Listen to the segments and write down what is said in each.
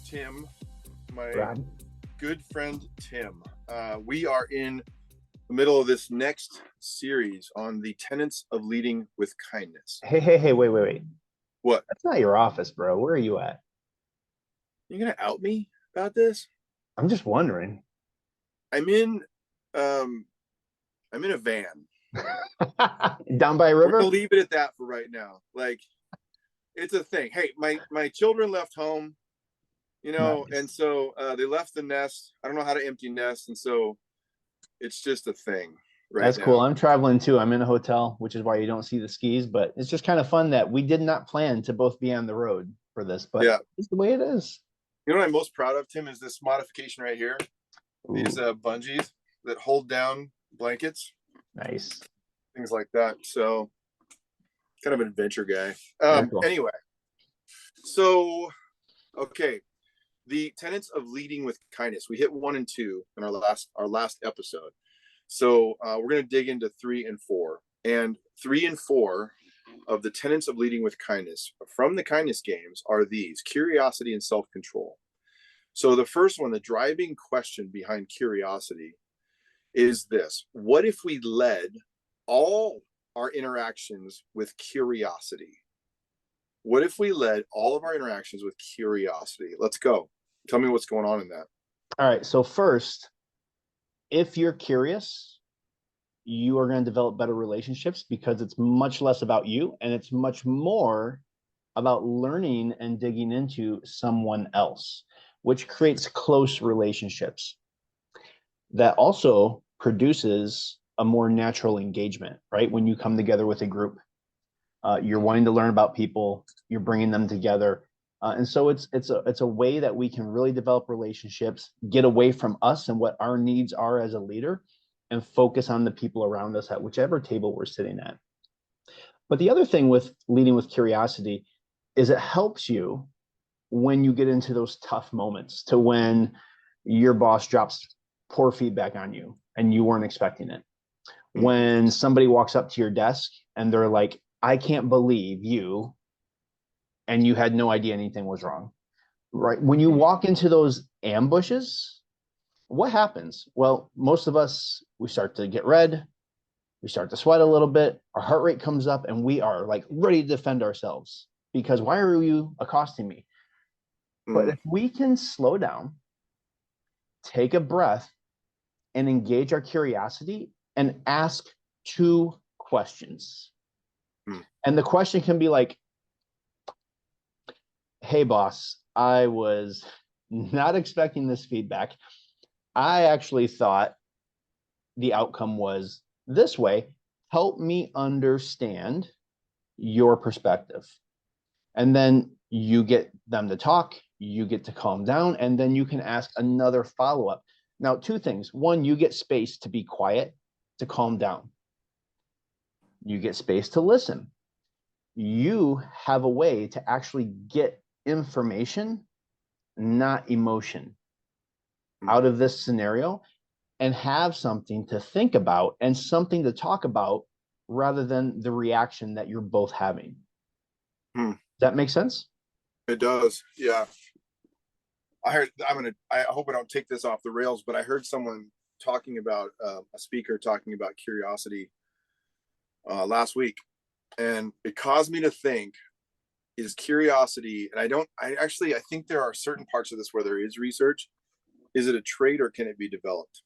Tim, my Brad. good friend Tim. We are in the middle of this next series on the tenets of leading with kindness. Hey, wait. What? That's not your office, bro. Where are you at? You gonna out me about this? I'm just wondering. I'm in um I'm in a van. Down by a We're gonna river? leave it at that for right now. Like, it's a thing. Hey, my children left home, Nice. and so they left the nest. I don't know how to empty nest, and so it's just a thing right That's cool. now. I'm traveling too. I'm in a hotel, which is why you don't see the skis, but it's just kind of fun that we did not plan to both be on the road for this, but Yeah. it's the way it is. You know what I'm most proud of, Tim, is this modification right here. These Ooh, bungees that hold down blankets, nice. things like that. So kind of an adventure guy. Very cool. Anyway, so okay, the tenets of leading with kindness. We hit 1 and 2 in our last episode. So we're going to dig into 3 and 4. And 3 and 4 of the tenets of leading with kindness from the kindness games are these: curiosity and self-control. So the first one, the driving question behind curiosity, is this: what if we led all our interactions with curiosity? What if we led all of our interactions with curiosity? Let's go. Tell me what's going on in that. All right. So first, if you're curious, you are going to develop better relationships because it's much less about you and it's much more about learning and digging into someone else, which creates close relationships. That also produces a more natural engagement, right? When you come together with a group, you're wanting to learn about people, you're bringing them together. And so it's a way that we can really develop relationships, get away from us and what our needs are as a leader, and focus on the people around us at whichever table we're sitting at. But the other thing with leading with curiosity is it helps you when you get into those tough moments, to when your boss drops poor feedback on you and you weren't expecting it. When somebody walks up to your desk and they're like, I can't believe you, and you had no idea anything was wrong, right? When you walk into those ambushes, what happens? Well, most of us, we start to get red, we start to sweat a little bit, our heart rate comes up, and we are like ready to defend ourselves because why are you accosting me? But if we can slow down, take a breath, and engage our curiosity and ask 2 questions. And the question can be like, hey, boss, I was not expecting this feedback. I actually thought the outcome was this way. Help me understand your perspective. And then you get them to talk, you get to calm down, and then you can ask another follow-up. Now, 2 things. One, you get space to be quiet, to calm down. You get space to listen. You have a way to actually get information, not emotion, out of this scenario and have something to think about and something to talk about rather than the reaction that you're both having. Does that make sense? It does. Yeah. I hope I don't take this off the rails, but I heard someone talking about a speaker talking about curiosity last week, and it caused me to think: is curiosity, and I think there are certain parts of this where there is research. Is it a trait or can it be developed?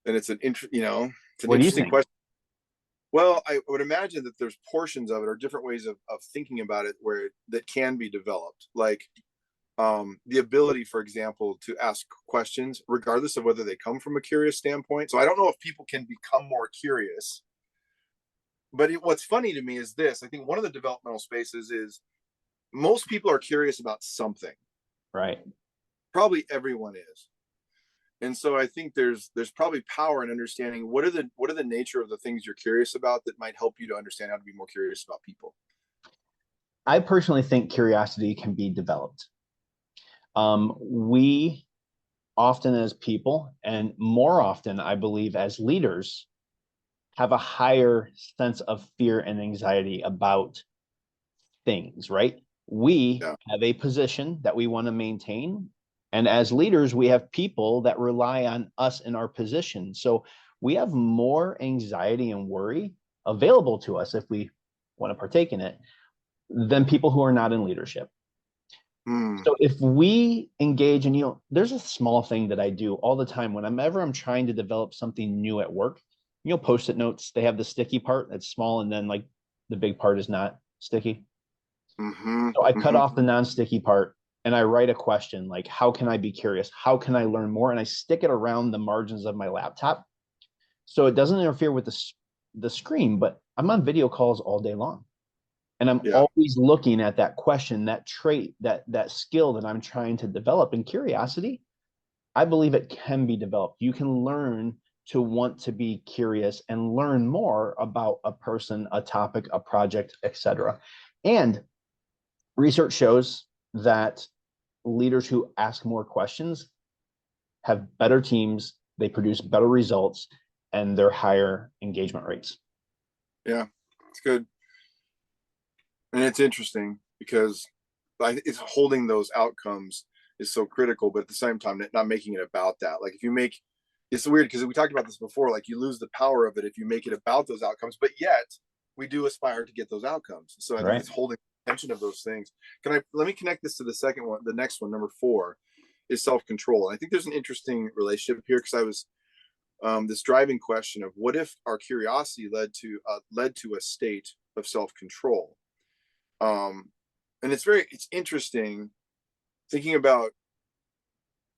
And it's an interesting question. Well, I would imagine that there's portions of it or different ways of thinking about it that can be developed, like the ability, for example, to ask questions regardless of whether they come from a curious standpoint. So I don't know if people can become more curious, but what's funny to me is this: I think one of the developmental spaces is most people are curious about something, right? Probably everyone is. And so I think there's probably power in understanding what are the nature of the things you're curious about that might help you to understand how to be more curious about people. I personally think curiosity can be developed. We often as people, and more often, I believe, as leaders, have a higher sense of fear and anxiety about things, right? We Yeah. have a position that we want to maintain. And as leaders, we have people that rely on us in our position. So we have more anxiety and worry available to us if we want to partake in it than people who are not in leadership. Hmm. So if we engage in, there's a small thing that I do all the time whenever I'm trying to develop something new at work. Post-it notes, they have the sticky part that's small, and then like the big part is not sticky. Mm-hmm. So I cut Mm-hmm. off the non-sticky part and I write a question like, how can I be curious? How can I learn more? And I stick it around the margins of my laptop so it doesn't interfere with the screen, but I'm on video calls all day long. And I'm Yeah. always looking at that question, that trait, that skill that I'm trying to develop. And curiosity, I believe it can be developed. You can learn to want to be curious and learn more about a person, a topic, a project, etc. And research shows that leaders who ask more questions have better teams, they produce better results, and they're higher engagement rates. Yeah. It's good. And it's interesting because it's holding those outcomes is so critical, but at the same time, not making it about that. Like if you make, it's weird because we talked about this before, like you lose the power of it if you make it about those outcomes, but yet we do aspire to get those outcomes. So I think Right. it's holding tension of those things. Let me connect this to the second one, the next one, number 4 is self-control. And I think there's an interesting relationship here because I was, this driving question of what if our curiosity led to a state of self-control. And it's interesting thinking about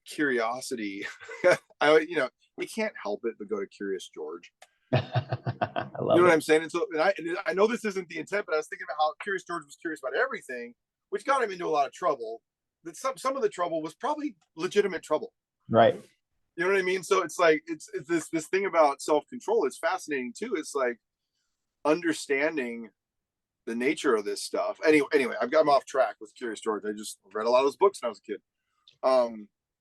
curiosity. You can't help it but go to Curious George. I You know love what it. I'm saying? And I know this isn't the intent, but I was thinking about how Curious George was curious about everything, which got him into a lot of trouble. That some of the trouble was probably legitimate trouble. Right. You know what I mean? So it's like it's this thing about self-control. It's fascinating too. It's like understanding the nature of this stuff. Anyway, I've got off track with Curious George. I just read a lot of those books when I was a kid.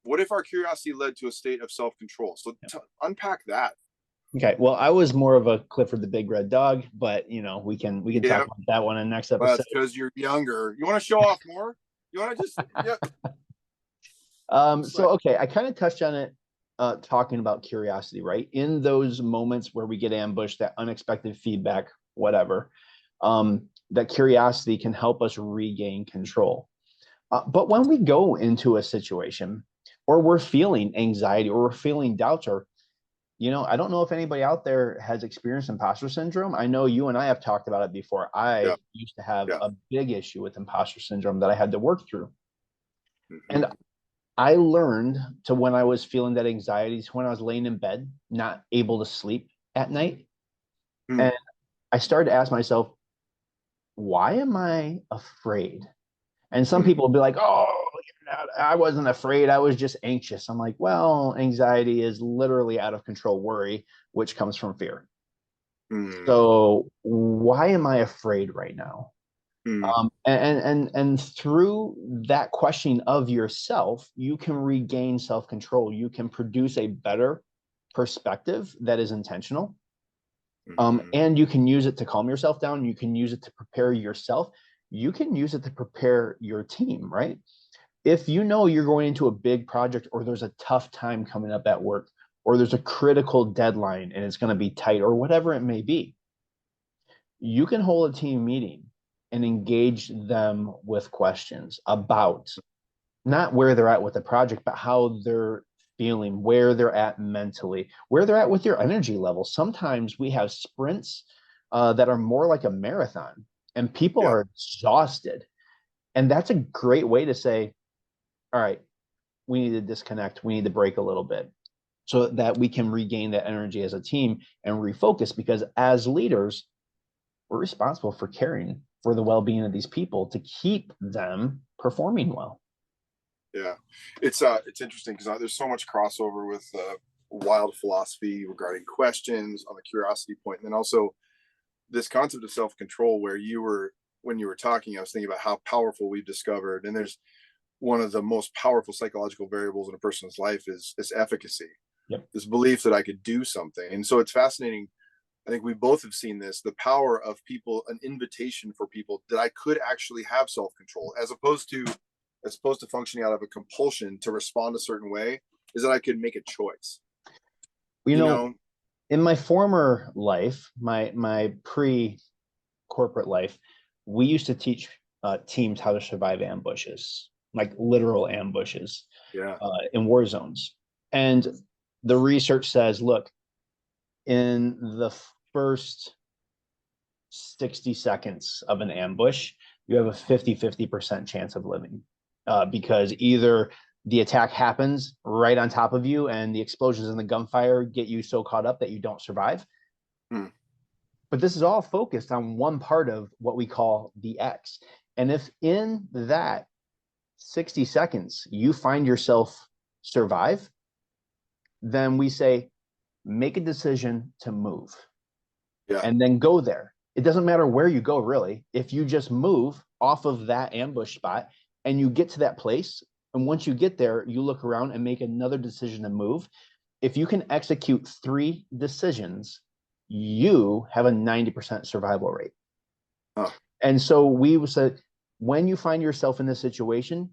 What if our curiosity led to a state of self-control? So unpack that. Okay. Well, I was more of a Clifford the Big Red Dog, but we can talk Yeah, about that one in the next well, episode. that's because you're younger. You want to show off more? You want to just yeah. So okay, I kind of touched on it talking about curiosity, right? In those moments where we get ambushed, that unexpected feedback, whatever, that curiosity can help us regain control. But when we go into a situation or we're feeling anxiety or we're feeling doubts or I don't know if anybody out there has experienced imposter syndrome. I know you and I have talked about it before. Yeah, I used to have yeah. a big issue with imposter syndrome that I had to work through. Mm-hmm. And I learned to when I was feeling that anxiety, when I was laying in bed, not able to sleep at night. Mm. And I started to ask myself, why am I afraid? And some people will be like, oh, I wasn't afraid. I was just anxious. I'm like, well, anxiety is literally out of control worry, which comes from fear. Mm. So why am I afraid right now? Mm. And through that questioning of yourself, you can regain self-control. You can produce a better perspective that is intentional. Mm-hmm. And you can use it to calm yourself down. You can use it to prepare yourself. You can use it to prepare your team, right? If you know you're going into a big project or there's a tough time coming up at work or there's a critical deadline and it's going to be tight or whatever it may be, you can hold a team meeting and engage them with questions about not where they're at with the project, but how they're feeling, where they're at mentally, where they're at with their energy level. Sometimes we have sprints that are more like a marathon and people Yeah. are exhausted. And that's a great way to say, all right, we need to disconnect. We need to break a little bit so that we can regain that energy as a team and refocus because as leaders, we're responsible for caring for the well-being of these people to keep them performing well. Yeah, it's interesting because there's so much crossover with WiLD philosophy regarding questions on the curiosity point, and then also this concept of self-control. Where when you were talking, I was thinking about how powerful we've discovered, and there's one of the most powerful psychological variables in a person's life is efficacy. Yep. This belief that I could do something, and so it's fascinating. I think we both have seen this, the power of people, an invitation for people that I could actually have self-control, as opposed to functioning out of a compulsion to respond a certain way, is that I could make a choice. You You know, know, in my former life, my pre-corporate life, we used to teach teams how to survive ambushes, like literal ambushes yeah, in war zones. And the research says, look, in the first 60 seconds of an ambush, you have a 50% chance of living because either the attack happens right on top of you and the explosions and the gunfire get you so caught up that you don't survive. Hmm. But this is all focused on one part of what we call the X. And if in that 60 seconds you find yourself survive, then we say, make a decision to move yeah, and then go there. It doesn't matter where you go, really. If you just move off of that ambush spot and you get to that place, and once you get there, you look around and make another decision to move. If you can execute 3 decisions, you have a 90% survival rate. huh. And so we said, when you find yourself in this situation,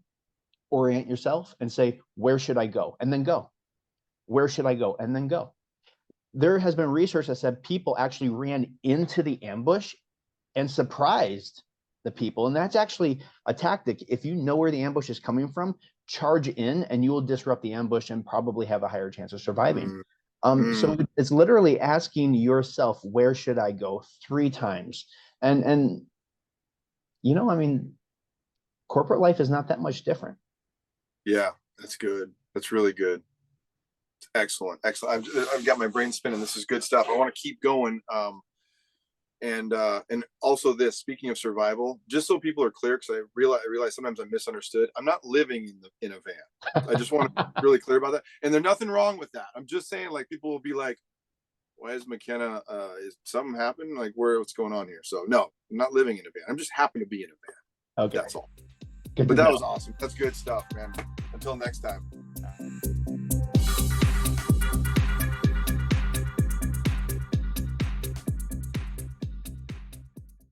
orient yourself and say, where should I go? And then go. Where should I go? And then go. There has been research that said people actually ran into the ambush and surprised the people. And that's actually a tactic. If you know where the ambush is coming from, charge in and you will disrupt the ambush and probably have a higher chance of surviving. So it's literally asking yourself, where should I go 3 times? And I mean, corporate life is not that much different. Yeah, that's good. That's really good. Excellent. I've got my brain spinning. This is good stuff. I want to keep going. And also this, speaking of survival, just so people are clear, because I realize sometimes I'm misunderstood. I'm not living in a van. I just want to be really clear about that. And there's nothing wrong with that. I'm just saying, like, people will be like, why is McKenna, is something happen? Like, what's going on here? So no, I'm not living in a van. I'm just happy to be in a van. Okay. That's all. Good But to that know. was awesome. That's good stuff, man. Until next time.